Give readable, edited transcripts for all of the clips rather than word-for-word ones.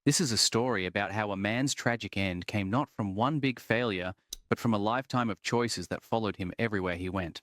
This is a story about how a man's tragic end came not from one big failure, but from a lifetime of choices that followed him everywhere he went.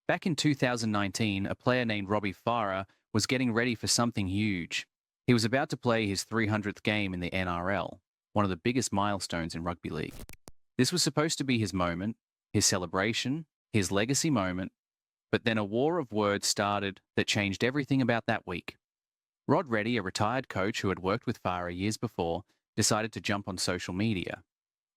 Back in 2019, a player named Robbie Farah was getting ready for something huge. He was about to play his 300th game in the NRL, one of the biggest milestones in rugby league. This was supposed to be his moment, his celebration, his legacy moment, but then a war of words started that changed everything about that week. Reddy, a retired coach who had worked with Farah years before, decided to jump on social media.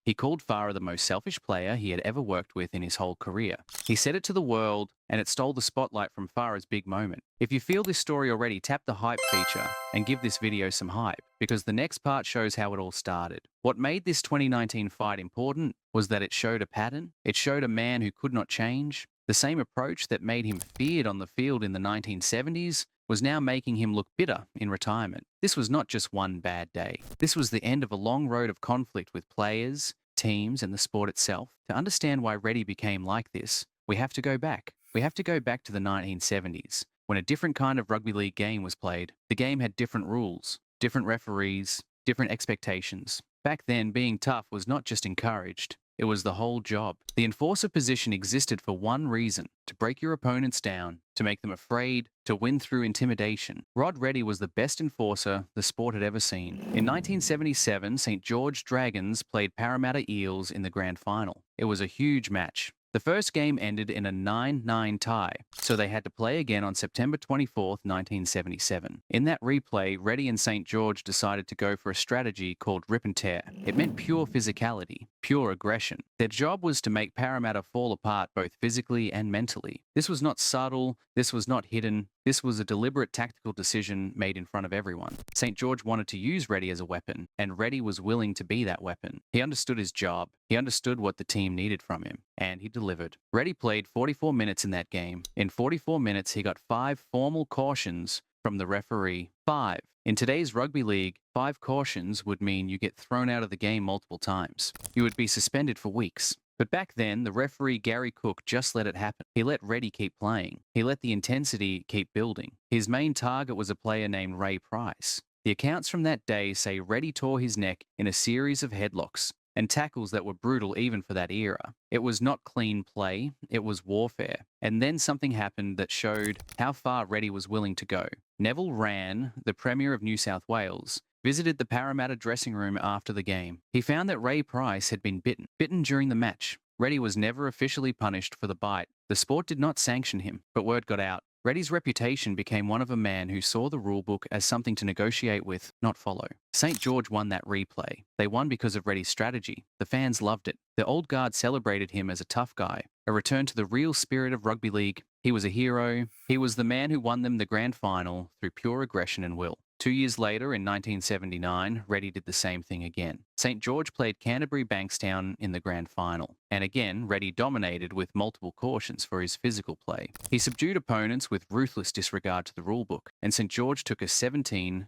He called Farah the most selfish player he had ever worked with in his whole career. He said it to the world, and it stole the spotlight from Farah's big moment. If you feel this story already, tap the hype feature and give this video some hype, because the next part shows how it all started. What made this 2019 fight important was that it showed a pattern. It showed a man who could not change. The same approach that made him feared on the field in the 1970s was now making him look bitter in retirement. This was not just one bad day. This was the end of a long road of conflict with players, teams, and the sport itself. To understand why Reddy became like this, we have to go back. We have to go back to the 1970s, when a different kind of rugby league game was played. The game had different rules, different referees, different expectations. Back then, being tough was not just encouraged, it was the whole job. The enforcer position existed for one reason: to break your opponents down, to make them afraid, to win through intimidation. Reddy was the best enforcer the sport had ever seen. In 1977, St. George Dragons played Parramatta Eels in the grand final. It was a huge match. The first game ended in a 9-9 tie, so they had to play again on September 24th, 1977. In that replay, Reddy and St. George decided to go for a strategy called rip and tear. It meant pure physicality, pure aggression. Their job was to make Parramatta fall apart both physically and mentally. This was not subtle, this was not hidden, this was a deliberate tactical decision made in front of everyone. St. George wanted to use Reddy as a weapon, and Reddy was willing to be that weapon. He understood his job, he understood what the team needed from him, and he delivered. Reddy played 44 minutes in that game. In 44 minutes, he got 5 formal cautions from the referee. 5. In today's rugby league, 5 cautions would mean you get thrown out of the game multiple times. You would be suspended for weeks. But back then, the referee Gary Cook just let it happen. He let Reddy keep playing. He let the intensity keep building. His main target was a player named Ray Price. The accounts from that day say Reddy tore his neck in a series of headlocks and tackles that were brutal even for that era. It was not clean play, it was warfare. And then something happened that showed how far Reddy was willing to go. Neville Wran, the Premier of New South Wales, visited the Parramatta dressing room after the game. He found that Ray Price had been bitten during the match. Reddy was never officially punished for the bite. The sport did not sanction him, but word got out. Reddy's reputation became one of a man who saw the rulebook as something to negotiate with, not follow. St. George won that replay. They won because of Reddy's strategy. The fans loved it. The old guard celebrated him as a tough guy, a return to the real spirit of rugby league. He was a hero. He was the man who won them the grand final through pure aggression and will. 2 years later, in 1979, Reddy did the same thing again. St. George played Canterbury Bankstown in the grand final, and again, Reddy dominated with multiple cautions for his physical play. He subdued opponents with ruthless disregard to the rulebook, and St. George took a 17-2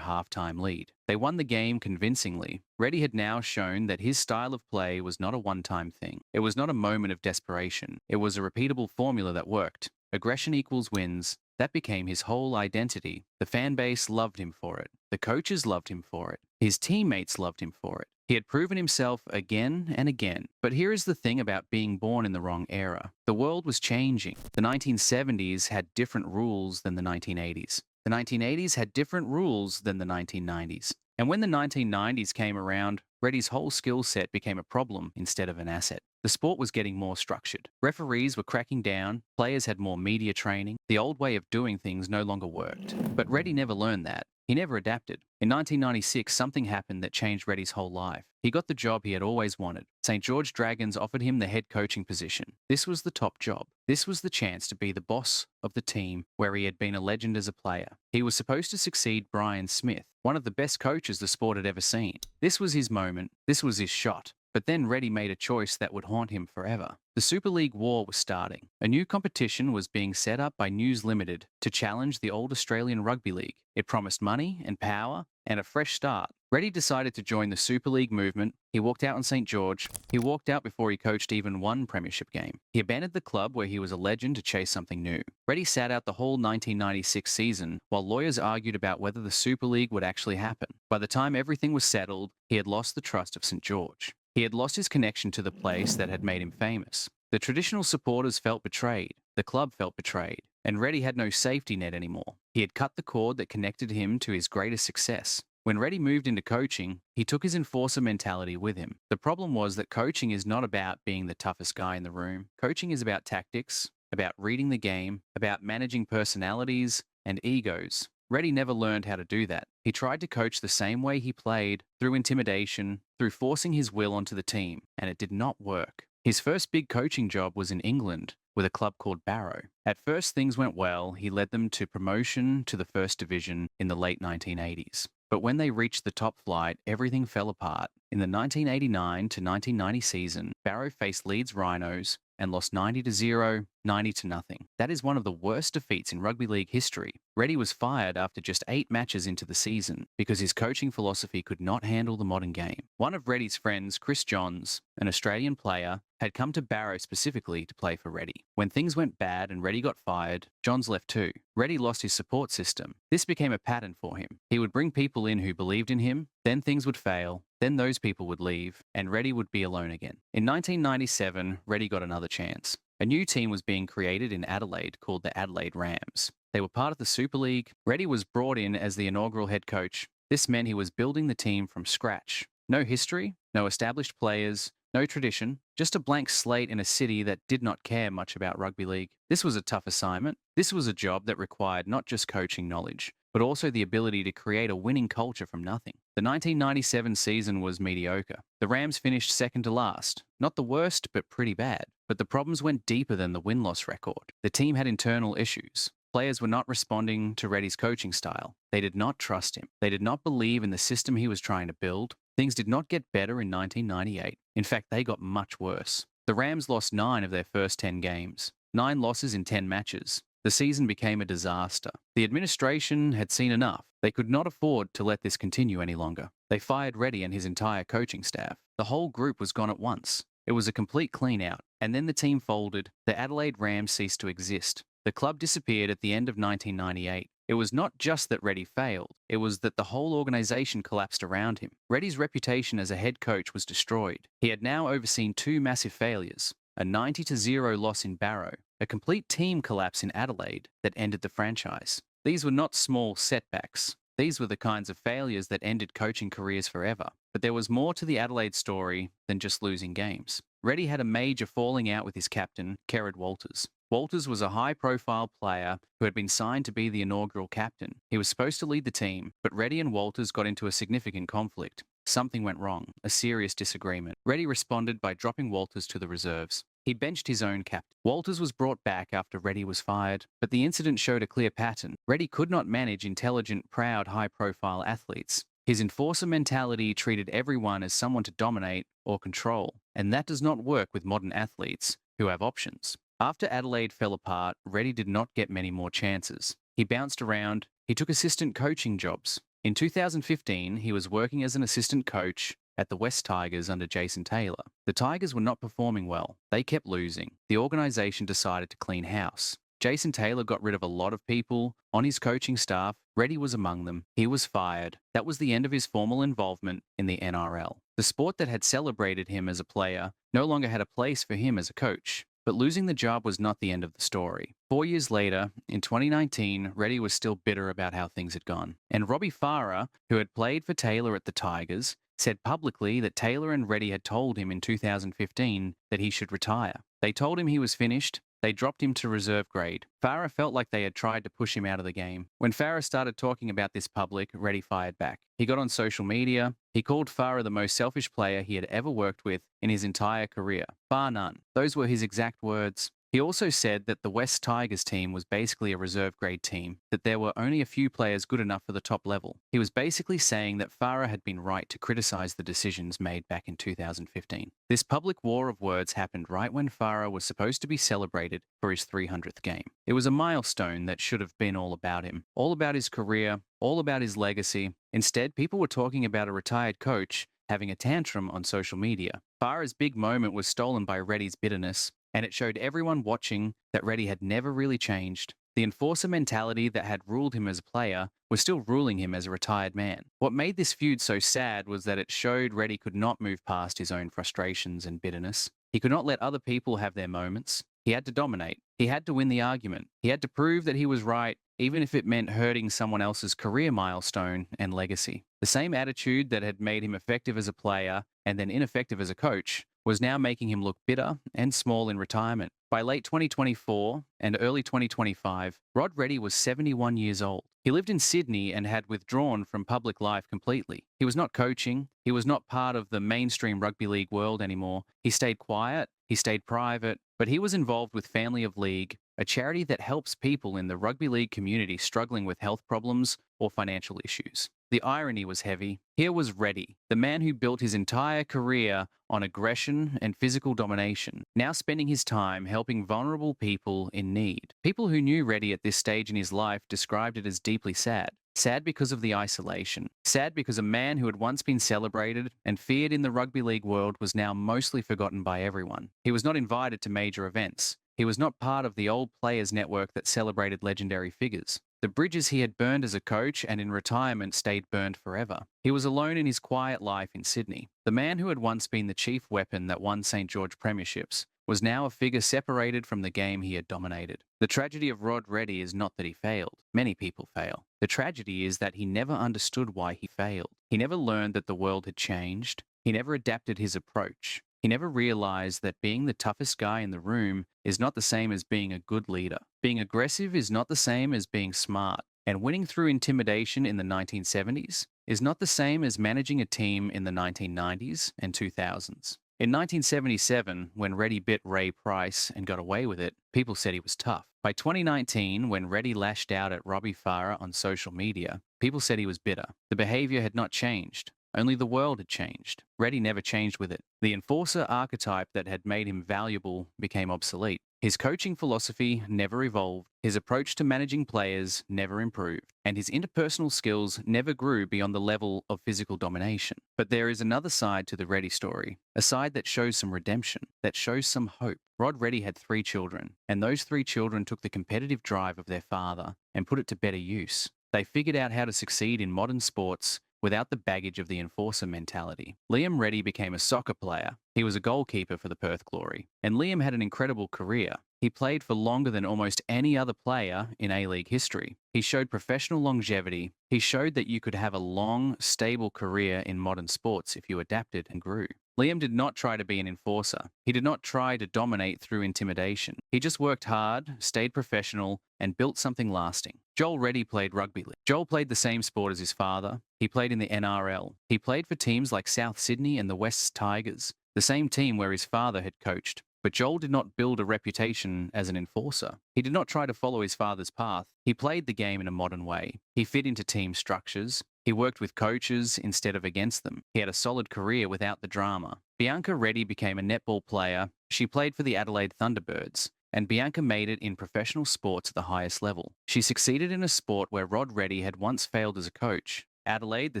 halftime lead. They won the game convincingly. Reddy had now shown that his style of play was not a one-time thing. It was not a moment of desperation. It was a repeatable formula that worked. Aggression equals wins. That became his whole identity. The fan base loved him for it. The coaches loved him for it. His teammates loved him for it. He had proven himself again and again. But here is the thing about being born in the wrong era. The world was changing. The 1970s had different rules than the 1980s. The 1980s had different rules than the 1990s. And when the 1990s came around, Reddy's whole skill set became a problem instead of an asset. The sport was getting more structured. Referees were cracking down, players had more media training. The old way of doing things no longer worked. But Reddy never learned that. He never adapted. In 1996, something happened that changed Reddy's whole life. He got the job he had always wanted. St. George Dragons offered him the head coaching position. This was the top job. This was the chance to be the boss of the team where he had been a legend as a player. He was supposed to succeed Brian Smith, one of the best coaches the sport had ever seen. This was his moment. This was his shot. But then Reddy made a choice that would haunt him forever. The Super League war was starting. A new competition was being set up by News Limited to challenge the old Australian Rugby League. It promised money and power and a fresh start. Reddy decided to join the Super League movement. He walked out on St. George. He walked out before he coached even one premiership game. He abandoned the club where he was a legend to chase something new. Reddy sat out the whole 1996 season while lawyers argued about whether the Super League would actually happen. By the time everything was settled, he had lost the trust of St. George. He had lost his connection to the place that had made him famous. The traditional supporters felt betrayed. The club felt betrayed. And Reddy had no safety net anymore. He had cut the cord that connected him to his greatest success. When Reddy moved into coaching, he took his enforcer mentality with him. The problem was that coaching is not about being the toughest guy in the room. Coaching is about tactics, about reading the game, about managing personalities and egos. Reddy never learned how to do that. He tried to coach the same way he played, through intimidation, through forcing his will onto the team, and it did not work. His first big coaching job was in England, with a club called Barrow. At first, things went well. He led them to promotion to the First Division in the late 1980s. But when they reached the top flight, everything fell apart. In the 1989 to 1990 season, Barrow faced Leeds Rhinos and lost 90-0, 90-0. That is one of the worst defeats in rugby league history. Reddy was fired after just 8 matches into the season because his coaching philosophy could not handle the modern game. One of Reddy's friends, Chris Johns, an Australian player, had come to Barrow specifically to play for Reddy. When things went bad and Reddy got fired, Johns left too. Reddy lost his support system. This became a pattern for him. He would bring people in who believed in him, then things would fail, then those people would leave, and Reddy would be alone again. In 1997, Reddy got another chance. A new team was being created in Adelaide called the Adelaide Rams. They were part of the Super League. Reddy was brought in as the inaugural head coach. This meant he was building the team from scratch. No history, no established players, no tradition, just a blank slate in a city that did not care much about rugby league. This was a tough assignment. This was a job that required not just coaching knowledge, but also the ability to create a winning culture from nothing. The 1997 season was mediocre. The Rams finished second to last. Not the worst, but pretty bad. But the problems went deeper than the win-loss record. The team had internal issues. Players were not responding to Reddy's coaching style. They did not trust him. They did not believe in the system he was trying to build. Things did not get better in 1998. In fact, they got much worse. The Rams lost 9 of their first 10 games. 9 losses in 10 matches. The season became a disaster. The administration had seen enough. They could not afford to let this continue any longer. They fired Reddy and his entire coaching staff. The whole group was gone at once. It was a complete clean-out. And then the team folded. The Adelaide Rams ceased to exist. The club disappeared at the end of 1998. It was not just that Reddy failed, it was that the whole organization collapsed around him. Reddy's reputation as a head coach was destroyed. He had now overseen 2 massive failures, a 90-0 loss in Barrow, a complete team collapse in Adelaide that ended the franchise. These were not small setbacks. These were the kinds of failures that ended coaching careers forever. But there was more to the Adelaide story than just losing games. Reddy had a major falling out with his captain, Kerrod Walters. Walters was a high-profile player who had been signed to be the inaugural captain. He was supposed to lead the team, but Reddy and Walters got into a significant conflict. Something went wrong, a serious disagreement. Reddy responded by dropping Walters to the reserves. He benched his own captain. Walters was brought back after Reddy was fired, but the incident showed a clear pattern. Reddy could not manage intelligent, proud, high-profile athletes. His enforcer mentality treated everyone as someone to dominate or control, and that does not work with modern athletes who have options. After Adelaide fell apart, Reddy did not get many more chances. He bounced around. He took assistant coaching jobs. In 2015, he was working as an assistant coach at the West Tigers under Jason Taylor. The Tigers were not performing well. They kept losing. The organisation decided to clean house. Jason Taylor got rid of a lot of people on his coaching staff. Reddy was among them. He was fired. That was the end of his formal involvement in the NRL. The sport that had celebrated him as a player no longer had a place for him as a coach. But losing the job was not the end of the story. 4 years later, in 2019, Reddy was still bitter about how things had gone. And Robbie Farah, who had played for Taylor at the Tigers, said publicly that Taylor and Reddy had told him in 2015 that he should retire. They told him he was finished. They dropped him to reserve grade. Farah felt like they had tried to push him out of the game. When Farah started talking about this public, Reddy fired back. He got on social media. He called Farah the most selfish player he had ever worked with in his entire career. Bar none. Those were his exact words. He also said that the West Tigers team was basically a reserve grade team, that there were only a few players good enough for the top level. He was basically saying that Farah had been right to criticize the decisions made back in 2015. This public war of words happened right when Farah was supposed to be celebrated for his 300th game. It was a milestone that should have been all about him, all about his career, all about his legacy. Instead, people were talking about a retired coach having a tantrum on social media. Farah's big moment was stolen by Reddy's bitterness, and it showed everyone watching that Reddy had never really changed. The enforcer mentality that had ruled him as a player was still ruling him as a retired man. What made this feud so sad was that it showed Reddy could not move past his own frustrations and bitterness. He could not let other people have their moments. He had to dominate. He had to win the argument. He had to prove that he was right, even if it meant hurting someone else's career milestone and legacy. The same attitude that had made him effective as a player and then ineffective as a coach was now making him look bitter and small in retirement. By late 2024 and early 2025, Rod Reddy was 71 years old. He lived in Sydney and had withdrawn from public life completely. He was not coaching. He was not part of the mainstream rugby league world anymore. He stayed quiet. He stayed private, but he was involved with Family of League, a charity that helps people in the rugby league community struggling with health problems or financial issues. The irony was heavy. Here was Reddy, the man who built his entire career on aggression and physical domination, now spending his time helping vulnerable people in need. People who knew Reddy at this stage in his life described it as deeply sad. Sad because of the isolation. Sad because a man who had once been celebrated and feared in the rugby league world was now mostly forgotten by everyone. He was not invited to major events. He was not part of the old players network that celebrated legendary figures. The bridges he had burned as a coach and in retirement stayed burned forever. He was alone in his quiet life in Sydney. The man who had once been the chief weapon that won St. George premierships was now a figure separated from the game he had dominated. The tragedy of Rod Reddy is not that he failed. Many people fail. The tragedy is that he never understood why he failed. He never learned that the world had changed. He never adapted his approach. He never realized that being the toughest guy in the room is not the same as being a good leader. Being aggressive is not the same as being smart. And winning through intimidation in the 1970s is not the same as managing a team in the 1990s and 2000s. In 1977, when Reddy bit Ray Price and got away with it, people said he was tough. By 2019, when Reddy lashed out at Robbie Farah on social media, people said he was bitter. The behavior had not changed. Only the world had changed. Reddy never changed with it. The enforcer archetype that had made him valuable became obsolete. His coaching philosophy never evolved. His approach to managing players never improved. And his interpersonal skills never grew beyond the level of physical domination. But there is another side to the Reddy story, a side that shows some redemption, that shows some hope. Rod Reddy had 3 children, and those 3 children took the competitive drive of their father and put it to better use. They figured out how to succeed in modern sports without the baggage of the enforcer mentality. Liam Reddy became a soccer player. He was a goalkeeper for the Perth Glory. And Liam had an incredible career. He played for longer than almost any other player in A-League history. He showed professional longevity. He showed that you could have a long, stable career in modern sports if you adapted and grew. Liam did not try to be an enforcer. He did not try to dominate through intimidation. He just worked hard, stayed professional, and built something lasting. Joel Reddy played rugby league. Joel played the same sport as his father. He played in the NRL. He played for teams like South Sydney and the West Tigers, the same team where his father had coached. But Joel did not build a reputation as an enforcer. He did not try to follow his father's path. He played the game in a modern way. He fit into team structures. He worked with coaches instead of against them. He had a solid career without the drama. Bianca Reddy became a netball player. She played for the Adelaide Thunderbirds, and Bianca made it in professional sports at the highest level. She succeeded in a sport where Rod Reddy had once failed as a coach. Adelaide, the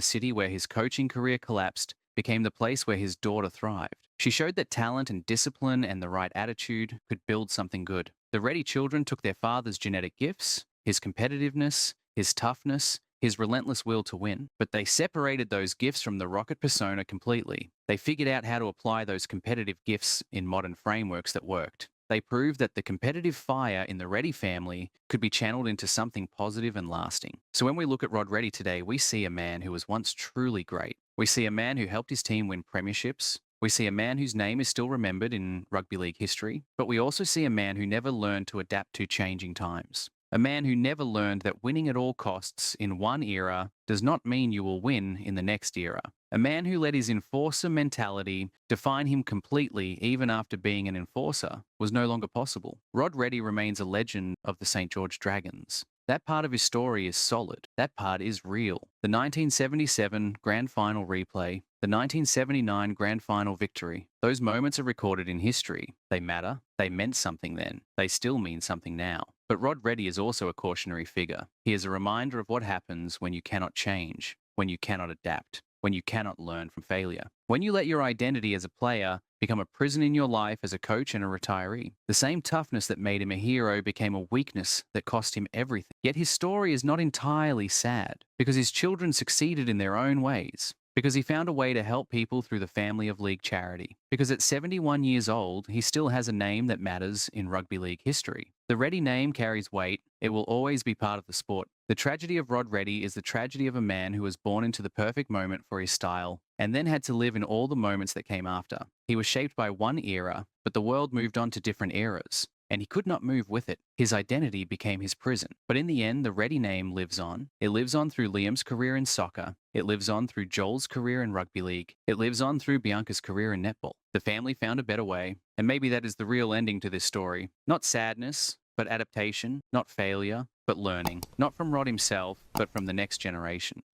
city where his coaching career collapsed, became the place where his daughter thrived. She showed that talent and discipline and the right attitude could build something good. The Reddy children took their father's genetic gifts, his competitiveness, his toughness, his relentless will to win, but they separated those gifts from the rocket persona completely. They figured out how to apply those competitive gifts in modern frameworks that worked. They proved that the competitive fire in the Reddy family could be channeled into something positive and lasting. So when we look at Rod Reddy today, we see a man who was once truly great. We see a man who helped his team win premierships. We see a man whose name is still remembered in rugby league history, but we also see a man who never learned to adapt to changing times. A man who never learned that winning at all costs in one era does not mean you will win in the next era. A man who let his enforcer mentality define him completely even after being an enforcer was no longer possible. Rod Reddy remains a legend of the St. George Dragons. That part of his story is solid. That part is real. The 1977 Grand Final replay, the 1979 Grand Final victory, those moments are recorded in history. They matter. They meant something then. They still mean something now. But Rod Reddy is also a cautionary figure. He is a reminder of what happens when you cannot change, when you cannot adapt, when you cannot learn from failure. When you let your identity as a player become a prison in your life as a coach and a retiree. The same toughness that made him a hero became a weakness that cost him everything. Yet his story is not entirely sad, because his children succeeded in their own ways. Because he found a way to help people through the Family of League charity. Because at 71 years old, he still has a name that matters in rugby league history. The Reddy name carries weight. It will always be part of the sport. The tragedy of Rod Reddy is the tragedy of a man who was born into the perfect moment for his style and then had to live in all the moments that came after. He was shaped by one era, but the world moved on to different eras, and he could not move with it. His identity became his prison. But in the end, the Reddy name lives on. It lives on through Liam's career in soccer. It lives on through Joel's career in rugby league. It lives on through Bianca's career in netball. The family found a better way, and maybe that is the real ending to this story. Not sadness, but adaptation. Not failure, but learning. Not from Rod himself, but from the next generation.